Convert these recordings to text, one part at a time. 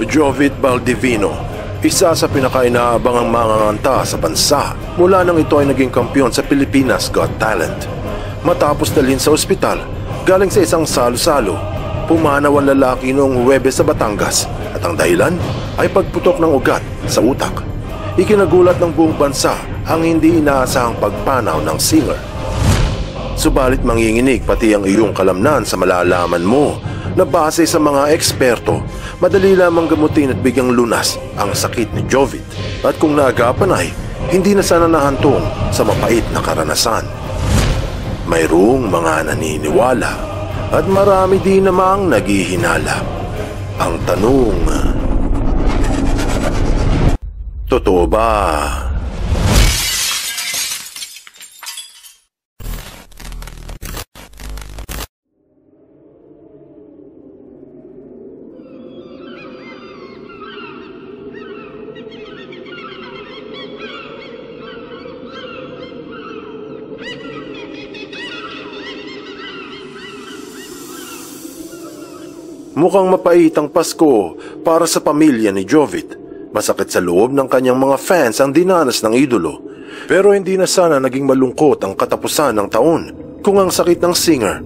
Jovit Baldivino, isa sa pinakainaabangang manganganta sa bansa mula nang ito ay naging kampiyon sa Pilipinas Got Talent. Matapos dalhin sa ospital, galing sa isang salo-salo, pumanaw ang lalaki noong Huwebes sa Batangas at ang dahilan ay pagputok ng ugat sa utak. Ikinagulat ng buong bansa ang hindi inaasahang pagpanaw ng singer. Subalit manginginig pati ang iyong kalamnan sa malalaman mo na base sa mga eksperto, madali lamang gamutin at bigyang lunas ang sakit ni Jovit. At kung naagapan ay, hindi na sana nahantong sa mapait na karanasan. Mayroong mga naniniwala at marami din namang naghihinala. Ang tanong, totoo ba? Mukhang mapait ang Pasko para sa pamilya ni Jovit. Masakit sa loob ng kanyang mga fans ang dinanas ng idolo. Pero hindi na sana naging malungkot ang katapusan ng taon kung ang sakit ng singer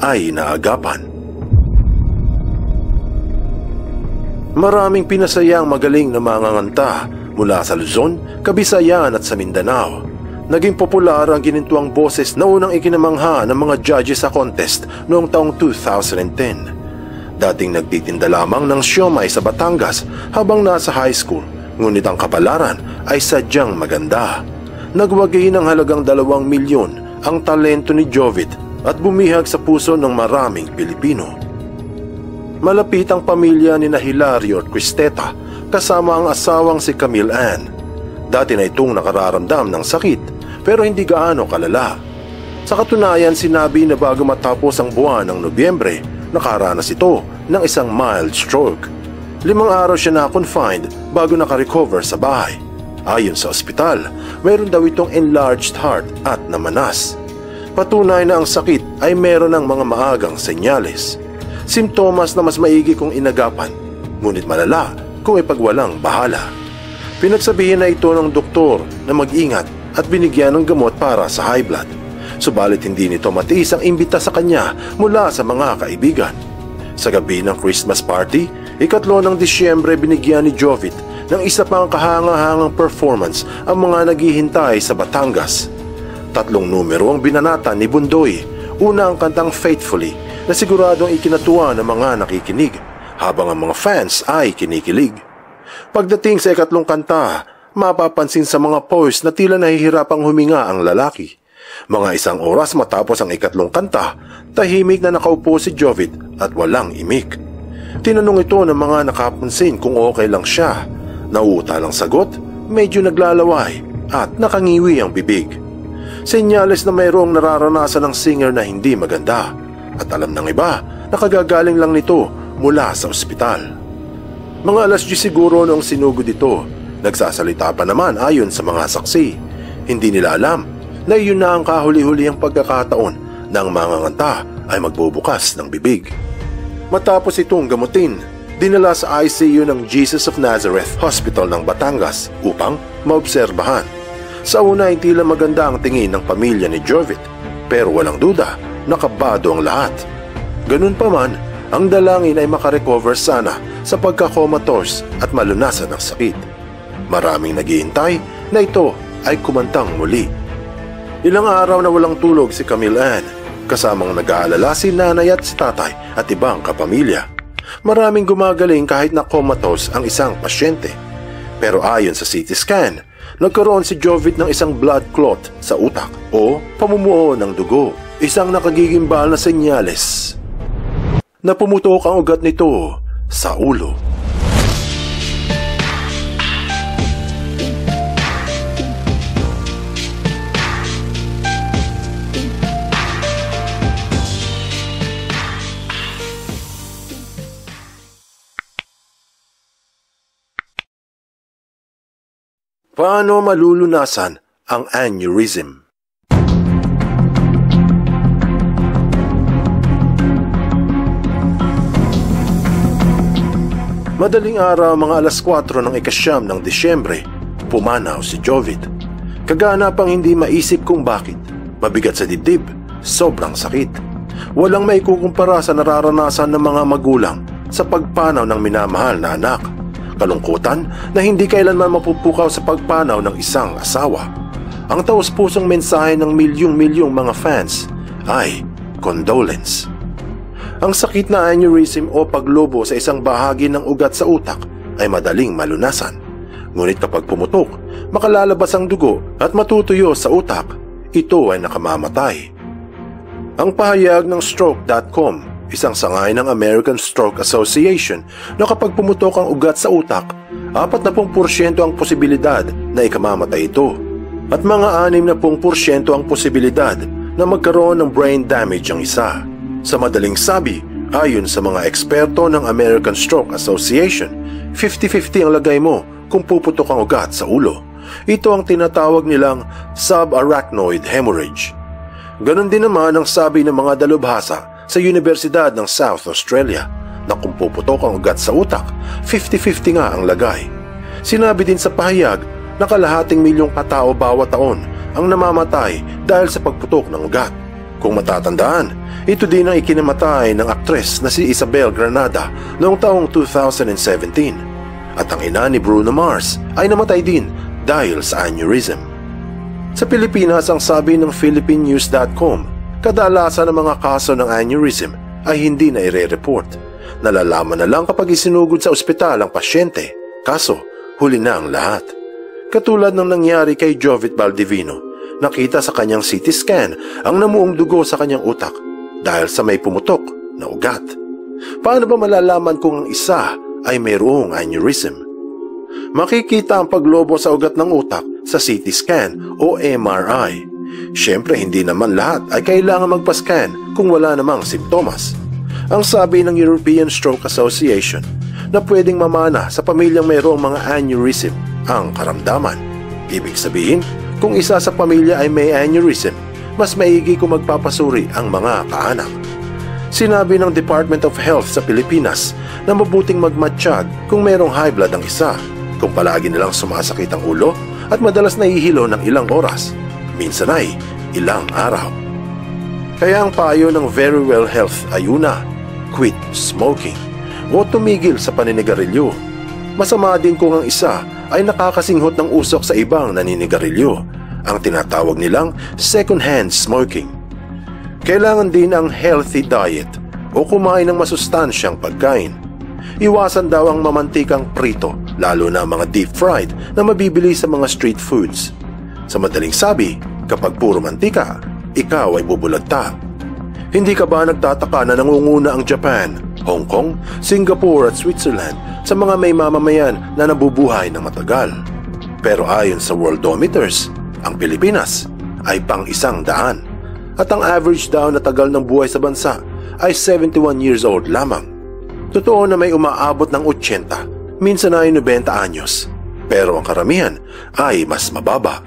ay naagapan. Maraming pinasayang magaling na manganganta mula sa Luzon, Kabisayan at sa Mindanao. Naging popular ang ginintuang boses na unang ikinamangha ng mga judges sa contest noong taong 2010. Dating nagtitinda lamang ng siomay sa Batangas habang nasa high school, ngunit ang kapalaran ay sadyang maganda. Nagwagi ng halagang 2 milyon ang talento ni Jovit at bumihag sa puso ng maraming Pilipino. Malapit ang pamilya ni Hilario at Cristeta kasama ang asawang si Camille Ann. Dati na itong nakararamdam ng sakit pero hindi gaano kalala. Sa katunayan, sinabi na bago matapos ang buwan ng Nobyembre, nakaranas ito ng isang mild stroke. 5 araw siya na-confined bago nakarecover sa bahay. Ayon sa ospital, mayroon daw itong enlarged heart at namanas. Patunay na ang sakit ay meron ng mga maagang senyales. Simptomas na mas maigi kung inagapan, ngunit malala kung ipagwalang bahala. Pinagsabihin na ito ng doktor na mag-ingat at binigyan ng gamot para sa high blood. Subalit hindi nito matiis ang imbita sa kanya mula sa mga kaibigan. Sa gabi ng Christmas party, 3 ng Disyembre, binigyan ni Jovit ng isa pang kahanga-hangang performance ang mga naghihintay sa Batangas. 3 numero ang binanata ni Bundoy. Una ang kantang Faithfully na siguradong ikinatuwa ng mga nakikinig, habang ang mga fans ay kinikilig. Pagdating sa 2 kanta, mapapansin sa mga post na tila nahihirapang huminga ang lalaki. Mga 1 oras matapos ang 3 kanta, tahimik na nakaupo si Jovit at walang imik. Tinanong ito ng mga nakapansin kung okay lang siya. Nauutal ang sagot, medyo naglalaway at nakangiwi ang bibig. Senyales na mayroong nararanasan ng singer na hindi maganda. At alam ng iba, nakagagaling lang nito mula sa ospital. Mga 10:00 siguro noong sinugod ito. Nagsasalita pa naman ayon sa mga saksi. Hindi nila alam na iyon na ang kahuli-hulihang pagkakataon na ang manganganta ay magbubukas ng bibig. Matapos itong gamutin, dinala sa ICU ng Jesus of Nazareth Hospital ng Batangas upang maobserbahan. Sa una ay tila maganda ang tingin ng pamilya ni Jovit, pero walang duda, nakabado ang lahat. Ganun pa man, ang dalangin ay makarecover sana sa pagka-comatose at malunasan ng sakit. Maraming naghihintay na ito ay kumantang muli. Ilang araw na walang tulog si Camille Ann, kasamang nag-aalala si nanay at si tatay at ibang kapamilya. Maraming gumagaling kahit na comatose ang isang pasyente. Pero ayon sa CT scan, nagkaroon si Jovit ng isang blood clot sa utak o pamumuo ng dugo, isang nakagigimbal na senyales na pumutok ang ugat nito sa ulo. Paano malulunasan ang aneurysm? Madaling araw mga 4:00 ng ika-9 ng Disyembre, pumanaw si Jovid. Kaganapang hindi maisip kung bakit. Mabigat sa dibdib, sobrang sakit. Walang maikukumpara sa nararanasan ng mga magulang sa pagpanaw ng minamahal na anak. Kalungkutan na hindi kailanman mapupukaw sa pagpanaw ng isang asawa. Ang taos-pusong mensahe ng milyong-milyong mga fans ay condolence. Ang sakit na aneurysm o paglobo sa isang bahagi ng ugat sa utak ay madaling malunasan. Ngunit kapag pumutok, makalalabas ang dugo at matutuyo sa utak, ito ay nakamamatay. Ang pahayag ng stroke.com, isang sangay ng American Stroke Association, na kapag pumutok ang ugat sa utak, 40% ang posibilidad na ikamamatay ito at mga 60% ang posibilidad na magkaroon ng brain damage ang isa. Sa madaling sabi, ayon sa mga eksperto ng American Stroke Association, 50-50 ang lagay mo kung puputok ang ugat sa ulo. Ito ang tinatawag nilang subarachnoid hemorrhage. Ganon din naman ang sabi ng mga dalubhasa sa Universidad ng South Australia na kung puputok ang ugat sa utak, 50-50 nga ang lagay. Sinabi din sa pahayag na 250,000 katao bawat taon ang namamatay dahil sa pagputok ng ugat. Kung matatandaan, ito din ang ikinamatay ng aktres na si Isabel Granada noong taong 2017. At ang ina ni Bruno Mars ay namatay din dahil sa aneurysm. Sa Pilipinas, ang sabi ng PhilippineNews.com, kadalasan ng mga kaso ng aneurysm ay hindi na ire-report. Nalalaman na lang kapag isinugod sa ospital ang pasyente, kaso huli na ang lahat. Katulad ng nangyari kay Jovid Baldivino, nakita sa kanyang CT scan ang namuong dugo sa kanyang utak dahil sa may pumutok na ugat. Paano ba malalaman kung ang isa ay mayroong aneurysm? Makikita ang paglobo sa ugat ng utak sa CT scan o MRI. Siyempre, hindi naman lahat ay kailangan magpa-scan kung wala namang simptomas. Ang sabi ng European Stroke Association na pwedeng mamana sa pamilyang mayroong mga aneurysm ang karamdaman. Ibig sabihin, kung isa sa pamilya ay may aneurysm, mas maigi kung magpapasuri ang mga kaanak. Sinabi ng Department of Health sa Pilipinas na mabuting magmatsyag kung mayroong high blood ang isa, kung palagi nilang sumasakit ang ulo at madalas nahihilo ng ilang oras, minsan ay ilang araw. Kaya ang payo ng Very Well Health ay una, quit smoking o tumigil sa paninigarilyo. Masama din kung ang isa ay nakakasinghot ng usok sa ibang naninigarilyo, ang tinatawag nilang second-hand smoking. Kailangan din ang healthy diet o kumain ng masustansyang pagkain. Iwasan daw ang mamantikang prito, lalo na mga deep-fried na mabibili sa mga street foods. Sa madaling sabi, kapag puro mantika, ikaw ay bubulagta. Hindi ka ba nagtataka na nangunguna ang Japan, Hong Kong, Singapore at Switzerland sa mga may mamamayan na nabubuhay ng matagal? Pero ayon sa Worldometers, ang Pilipinas ay pang-100 at ang average daw na tagal ng buhay sa bansa ay 71 years old lamang. Totoo na may umaabot ng 80, minsan ay 90 anyos, pero ang karamihan ay mas mababa.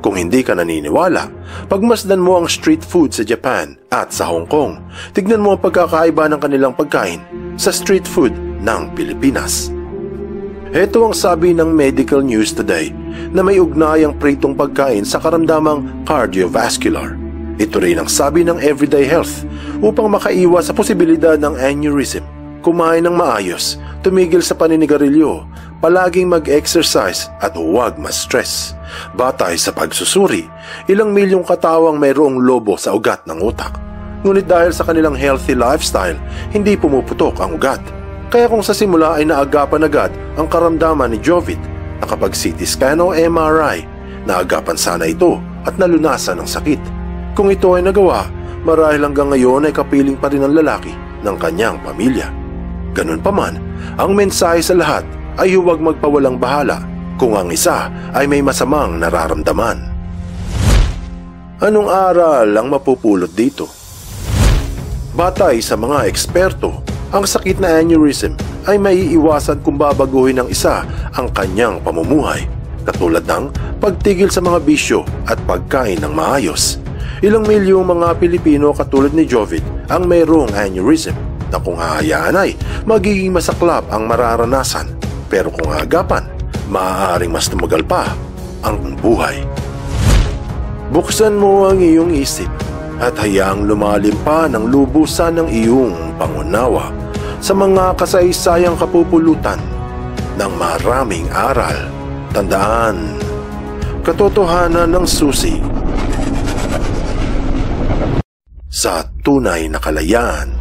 Kung hindi ka naniniwala, pagmasdan mo ang street food sa Japan at sa Hong Kong. Tignan mo ang pagkakaiba ng kanilang pagkain sa street food ng Pilipinas. Ito ang sabi ng Medical News Today na may ugnayang pritong pagkain sa karamdamang cardiovascular. Ito rin ang sabi ng Everyday Health upang makaiwas sa posibilidad ng aneurysm. Kumain ng maayos, tumigil sa paninigarilyo, palaging mag-exercise at huwag ma-stress. Batay sa pagsusuri, ilang milyong katawang mayroong lobo sa ugat ng utak. Ngunit dahil sa kanilang healthy lifestyle, hindi pumuputok ang ugat. Kaya kung sa simula ay naagapan agad ang karamdaman ni Jovid na kapag CT scan o MRI, naagapan sana ito at nalunasan ng sakit. Kung ito ay nagawa, marahil hanggang ngayon ay kapiling pa rin ang lalaki ng kanyang pamilya. Ganun pa man, ang mensahe sa lahat ay huwag magpawalang bahala kung ang isa ay may masamang nararamdaman. Anong aral ang mapupulot dito? Batay sa mga eksperto, ang sakit na aneurysm ay maiiwasan kung babaguhin ng isa ang kanyang pamumuhay, katulad ng pagtigil sa mga bisyo at pagkain ng maayos. Ilang milyong mga Pilipino katulad ni Jovid ang mayroong aneurysm. na kung hahayaan ay magiging masaklap ang mararanasan, pero kung agapan, maaaring mas tumagal pa ang buhay. Buksan mo ang iyong isip at hayaang lumalim pa ng lubusan ng iyong pangunawa sa mga kasaysayang kapupulutan ng maraming aral. Tandaan, katotohanan ng susi sa tunay na kalayaan.